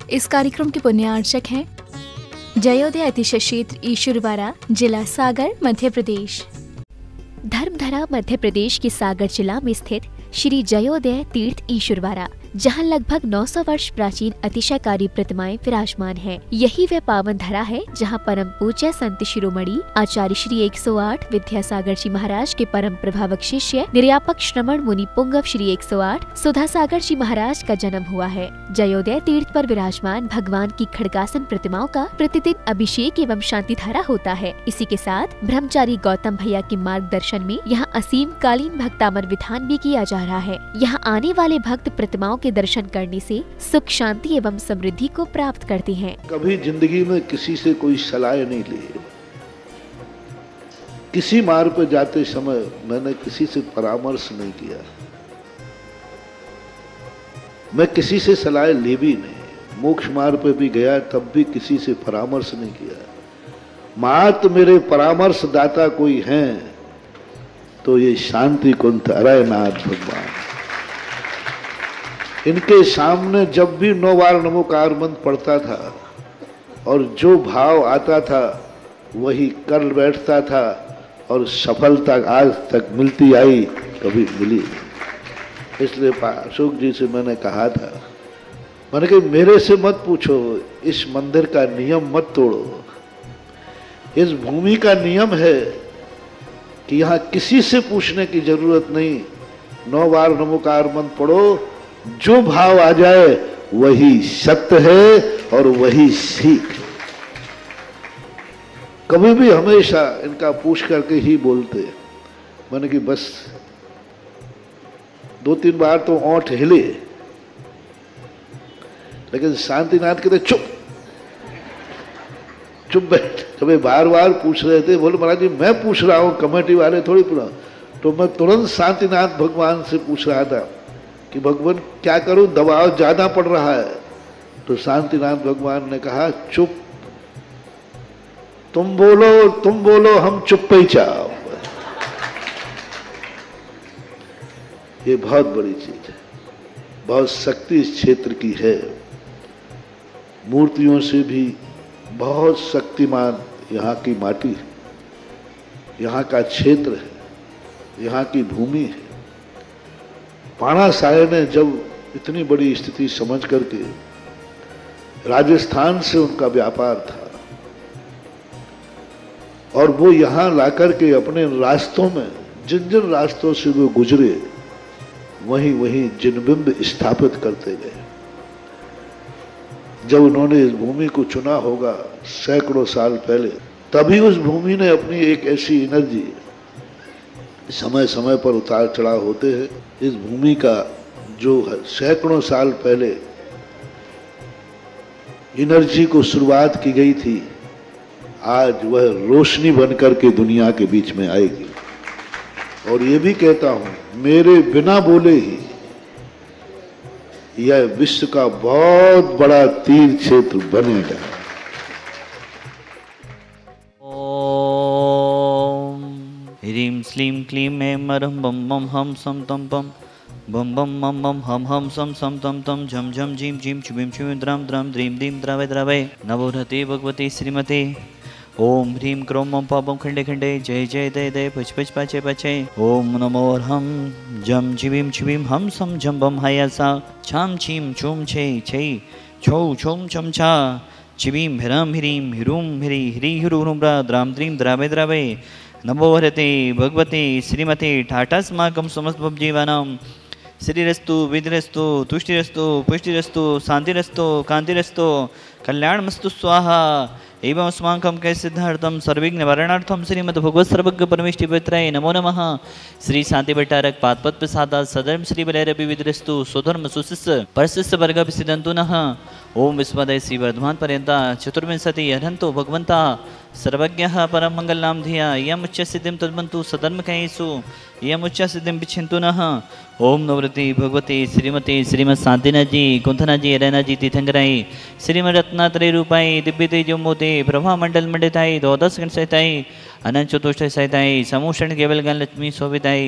इस कार्यक्रम के पुण्यार्चक हैं जयोदय अतिशय क्षेत्र ईश्वरवाड़ा, जिला सागर, मध्य प्रदेश। धर्मधरा मध्य प्रदेश के सागर जिला में स्थित श्री जयोदय तीर्थ ईश्वरवाड़ा, जहां लगभग 900 वर्ष प्राचीन अतिशयकारी प्रतिमाएं विराजमान हैं। यही वह पावन धरा है जहां परम पूज्य संत शिरोमणि आचार्य श्री 108 विद्यासागर जी महाराज के परम प्रभावक शिष्य निर्यापक श्रमण मुनि पुंगव श्री 108 सुधा सागर जी महाराज का जन्म हुआ है। जयोदय तीर्थ पर विराजमान भगवान की खड़गासन प्रतिमाओं का प्रतिदिन अभिषेक एवं शांति धारा होता है। इसी के साथ ब्रह्मचारी गौतम भैया के मार्गदर्शन में यहाँ असीम कालीन भक्तामर विधान भी किया जा रहा है। यहाँ आने वाले भक्त प्रतिमाओं के दर्शन करने से सुख, शांति एवं समृद्धि को प्राप्त करते हैं। कभी जिंदगी में किसी से कोई सलाह नहीं ली। किसी मार्ग पर जाते समय मैंने किसी से परामर्श नहीं किया। मैं किसी से सलाह ली भी नहीं। मोक्ष मार्ग पर भी गया तब भी किसी से परामर्श नहीं किया। मात्र मेरे परामर्श दाता कोई हैं तो ये शांति कुंठ अरयनाथ भगवान। इनके सामने जब भी 9 बार नमोकार मंत्र पढ़ता था और जो भाव आता था वही कर बैठता था और सफलता आज तक मिलती आई, कभी मिली। इसलिए अशोक जी से मैंने कहा था, मैंने कहा मेरे से मत पूछो, इस मंदिर का नियम मत तोड़ो। इस भूमि का नियम है कि यहाँ किसी से पूछने की जरूरत नहीं। 9 बार नमोकार मंत्र पढ़ो, जो भाव आ जाए वही सत्य है और वही सीख। कभी भी हमेशा इनका पूछ करके ही बोलते। मैंने कि बस 2-3 बार तो ओंठ हिले, लेकिन शांतिनाथ कहते चुप चुप बैठ। कभी बार बार पूछ रहे थे, बोले महाराज जी मैं पूछ रहा हूं, कमेटी वाले थोड़ी पूछा। तो मैं तुरंत शांतिनाथ भगवान से पूछ रहा था कि भगवान क्या करूं, दबाव ज्यादा पड़ रहा है। तो शांतिनाथ भगवान ने कहा चुप, तुम बोलो हम चुप ही चाहो। ये बहुत बड़ी चीज है, बहुत शक्ति इस क्षेत्र की है। मूर्तियों से भी बहुत शक्तिमान यहाँ की माटी है, यहाँ का क्षेत्र है, यहाँ की भूमि है। पाणा साहेब ने जब इतनी बड़ी स्थिति समझ करके, राजस्थान से उनका व्यापार था और वो यहाँ लाकर के अपने रास्तों में जिन जिन रास्तों से वो गुजरे वहीं वहीं जिनबिंब स्थापित करते गए। जब उन्होंने इस भूमि को चुना होगा सैकड़ों साल पहले, तभी उस भूमि ने अपनी एक ऐसी एनर्जी, समय समय पर उतार चढ़ाव होते हैं, इस भूमि का जो सैकड़ों साल पहले एनर्जी को शुरुआत की गई थी, आज वह रोशनी बनकर के दुनिया के बीच में आएगी। और ये भी कहता हूं, मेरे बिना बोले ही यह विश्व का बहुत बड़ा तीर्थ क्षेत्र बनेगा। ह्रीं श्लीं क्लीं ऐं मरं बम बम हम सम तम पम बम बम मम मम हम सम सम तम तम झम झम झीं झीं छुबीं छुबीं द्रां द्रां द्रीं द्रीं द्रावय द्रावय नमो रते भगवते श्रीमते। ओम ह्रीं क्रों मम पापम खंडे खंडे जय जय दय दय पच पच पाचे पाचे। ओम नमो हम जम छिबीं छिबीं हम सम झम बम हायासा छाम छीम छूम छे छे छौ छौम छम छा छिबीं ह्रां ह्रीं ह्रूं ह्री ह्री ह्रू ह्रूं ब्रा द्रां द्रीं द्रावय द्रावय नमो हरते भगवते श्रीमते। ठाठास्माकं समस्तजीवानां श्रीरस्तु विधिरस्तु तुष्टिरस्तु पुष्टिरस्तु शांतिरस्तु कांतिरस्तु कल्याणमस्तु स्वाहा। एवं अस्माकं कैसिद्धार्थं सर्वविघ्न निवारणार्थं श्रीमद् भगवत् सर्वज्ञ परमेष्ठिपत्राय नमो नमः। श्री शांति भट्टारक पादपद प्रसादात् सधर्म श्री बलैरवि विद्रस्तु स्वधर्म सुशिष्य परशिष्य वर्ग सिद्धंतु नः। ओम विस्मदय श्री वर्धमान पर्यंता चतुर्विंशति अर्हन्तो भगवन्ता सर्वज्ञः परम मंगलनाम धिया यम उच्च सिद्धिं तद्वन्तु सधर्म कहेषु यमुच्च सिद्धिं पिच्छन्तु नः। ओम नवरति भगवती श्रीमती श्रीमद शांतिनाथ जी कुंथना जी रैना जी तीर्थंकराई श्रीमद रत्नात्रय रूपाई दिव्य तेजो मोते प्रभा मंडल मंडिताई द्वादश गण सहिताई अनंत चतुष्ट सहिताई समूषण केवल गण लक्ष्मी शोभिताई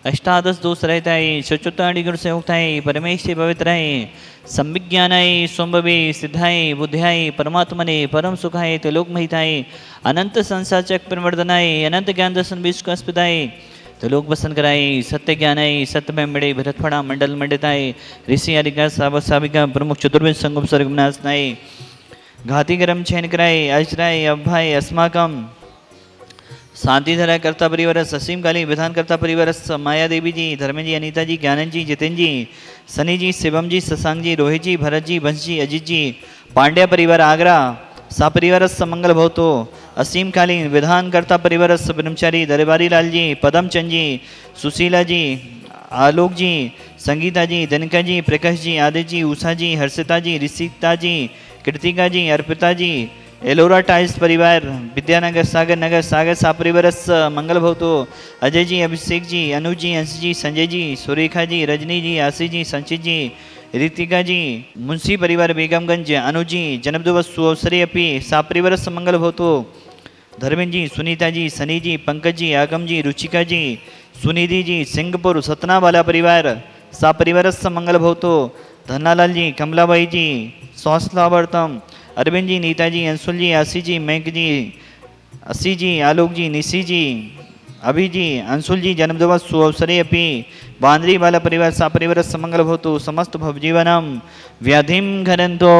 अष्टादश दोष रहताई चतुर्ताड़ी गुण संयुक्ताई परमेश्वरी पवित्राई संविज्ञानाई सोमभवी सिद्धाई बुद्ध्याई परमात्मने परम सुखाय त्रिलोक महिताई अनंत संसार चक्र प्रवर्धनाई अनंत ज्ञान दर्शन विश्व अस्पदाई तो लोग बसन कराई सत्य ज्ञानाई सत्य में मिड़े भरतफड़ा मंडल मंडिताई ऋषि आरिका सावक साविका प्रमुख चतुर्वेद संगम सर्गमनासनाई घाती गरम छेन कराई अजराई अभाई अस्माकम शांति धरा कर्ता परिवारस असीम काली विधान कर्ता परिवारस माया देवी जी धर्म जी अनीता जी ज्ञानंद जी जितेंद्र जी सनी जी शिवम जी शशांक जी रोहित जी भरत जी वंश जी अजीत जी पांड्या परिवार आगरा सापरिवारस मंगल भवतो असीम कालीन विधान कर्ता परिवारस ब्रह्मचारी दरबारी लाल जी पदम चंद जी सुशीला जी आलोक जी संगीता जी दनका जी प्रकाश जी आदित्य जी उषा जी हर्षिता जी ऋषिता जी कृतिका जी अर्पिता जी एलोरा टाइल्स परिवार विद्यानगर सागर सापरिवारस मंगल भवतो अजय जी अभिषेक जी अनुज जी अंश जी संजय जी सुरेखा जी रजनी जी आशीष जी संचित जी ऋतिका जी मुंशी परिवार बेगमगंज अनुज जी जन्मदिवस सुअवसरे अपि सापरिवारस मंगल भवतो धर्मेंद्र जी सुनीता जी सनी जी पंकज जी आगम जी रुचिका जी सुनिधि जी सिंहपुर सतना वाला परिवार सापरिवारस मंगल भवतो धन्नालाल जी कमलाबाई जी स्वास्थ्यावर्तम अरविंद जी नीता जी अंशुल जी आशी जी मैंक जी असी जी आलोक जी निशी जी अभी जी अंशुल जी जन्मदिवस सुअवसरे अपि बांद्री वाला परिवार सापरिवार समंगल भवतु समस्त भवजीवनम व्याधिम घनंतो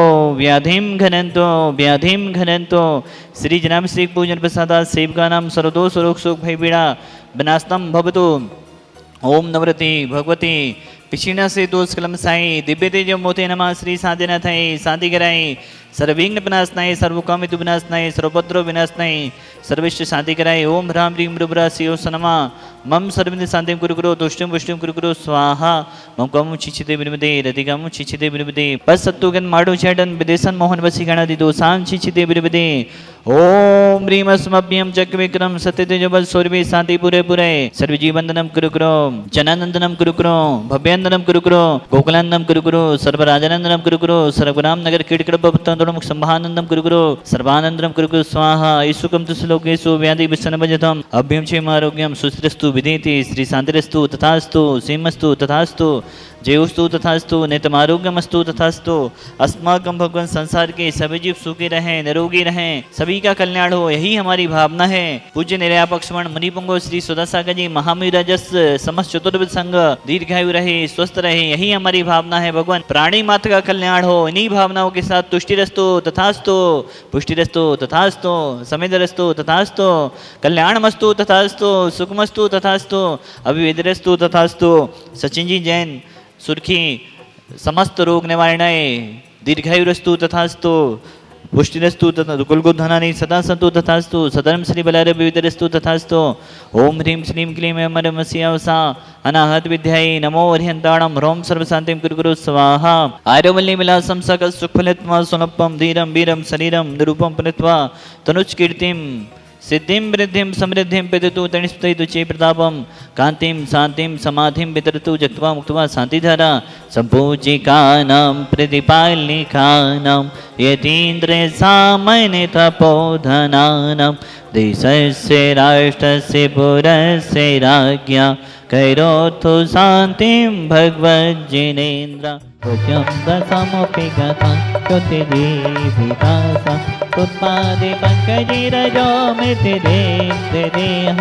श्री जनाब श्री पूजन प्रसादा सेवकानाम सर्वदोष रोग शोक भय पीड़ा विनाशनम भवतु। ओम नवरति भगवती पिछिणा से दोष कलम साई दिव्य तेज मोते नमः श्री शांतिनाथाय शांति कराई सर्वविघ्न विनाशनाय सर्वकामित विनाशनाय सर्वपद्रव विनाशनाय सर्विष्ट शांति कराय। ओम ह्रां ह्रीं मृब्रा शिव सनमा मम सर्विंद शांतिं कुरु कुरु तुष्टिं पुष्टिं कुरु कुरु स्वाहा मम कम छिचिते विनिमते रतिकम छिचिते विनिमते पसत्तुगन माडो चैडन विदेशन मोहन वसीगणादि दोषां छिचिते विनिमते। ओम ह्रीं अस्मभ्यं चक्रविक्रम सत्यतेजोबल सौरभि शांति पुरे पुरे सर्वजीवंदनम कुरु कुरु जनानंदनम कुरु कुरु भव्यानंदनम कुरु कुरु गोकुलानंदनम कुरु कुरु सर्वराजानंदनम कुरु कुरु सर्वग्राम नगर कीटकड़पत्तम संभानंदम कुरु कुरु सर्वानंदनम कुरु कुरु स्वाहा ईसुकम तु श्लोकेषु व्याधि विषणभजतम अभ्यं क्षेम आरोग्यम सुस्थिरस्तु विदेति श्री शांतिरस्तु तथास्तु सीमस्तु तथास्तु जयोस्तु तथास्तु नितमारोग्यमस्तु तथास्तु। अस्माकं भगवान संसार के सभी जीव सुखी रहें निरोगी रहें सभी का कल्याण हो यही हमारी भावना है। पूज्य निर्यापक्षमण मुनिपुंगो श्री सुदर्शन जी महावीरजस समस्त चतुर्विद संघ दीर्घायु रहे स्वस्थ रहे यही हमारी भावना है। भगवान प्राणी मात्र का कल्याण हो इन्हीं भावनाओं के साथ तुष्टिरस्तु तथास्तु पुष्टिरस्तु तथास्तु समिधरस्तु तथास्तु कल्याणमस्तु तथास्तु सुखमस्तु तथास्तु अभिवेदरस्तु तथास्तु। सचिन जी जैन सुर्खी समस्त रोग निवारणाय दीर्घायुरस्तु तथास्तु पुष्टिरस्तु तथा कुलगुधनानि सदा सन्तु तथास्तु सदरम श्री बलारे विविधरस्तु तथास्तु। ओम ह्रीं श्रीं क्लीं अमरमस्यावसा अनाहत विद्यायै नमो अर्हन्ताणं ह्रौं सर्वशान्तिं कुरु कुरु स्वाहा। आर्यवल्ली विलासं सकल सुखफलत्वा सुनप्पं धीरं वीरं शरीरं निरूपं पुनित्वा तनुष्कीर्तिं सिद्धिं वृद्धिं समृद्धिं पिदतु तनिष्पतयतु चे प्रतापं कान्तिं शान्तिं समाधिं वितरतु जक्त्वा मुक्त्वा शान्तिधारा सम्पूजिकानां प्रतिपालिकानां यतीन्द्रसामान्यतपोधनानां देशस्य राष्ट्रस्य पुरस्य राज्ञा कैरोतु शान्तिं भगवज्जिनेन्द्र भुजं दशमपि गता ज्योतिदीपिकासा उत्पादे पङ्कजिरजो मृतिदेह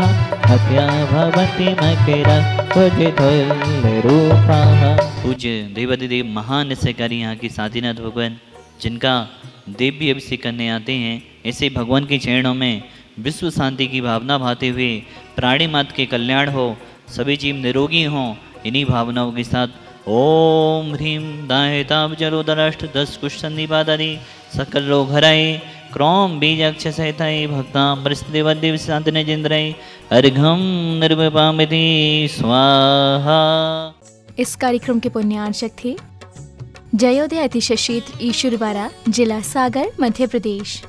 हत्या भवति मकरा पूजितुल्यरूपाः। पूज्य देवादिदेव महान निश्चयकारी यहाँ की शांतिनाथ भगवान जिनका देवी अभिषेक करने आते हैं ऐसे भगवान के चरणों में विश्व शांति की भावना भाते हुए प्राणी मात्र के कल्याण हो सभी जीव निरोगी हों इन्हीं भावनाओं के साथ ओम ह्रीं दायताब्जरोदराष्ट 10 कुष्ठसन्निपादादि सकल रोग हराय क्रोम बीजाक्ष सहिताय भक्तां परिस्थितिवद्य शांतिनेजेन्द्राय अर्घं निर्विपामिति स्वाहा। इस कार्यक्रम के पुण्यार्चक थे जयोदय अतिशय क्षेत्र ईश्वरवारा जिला सागर मध्य प्रदेश।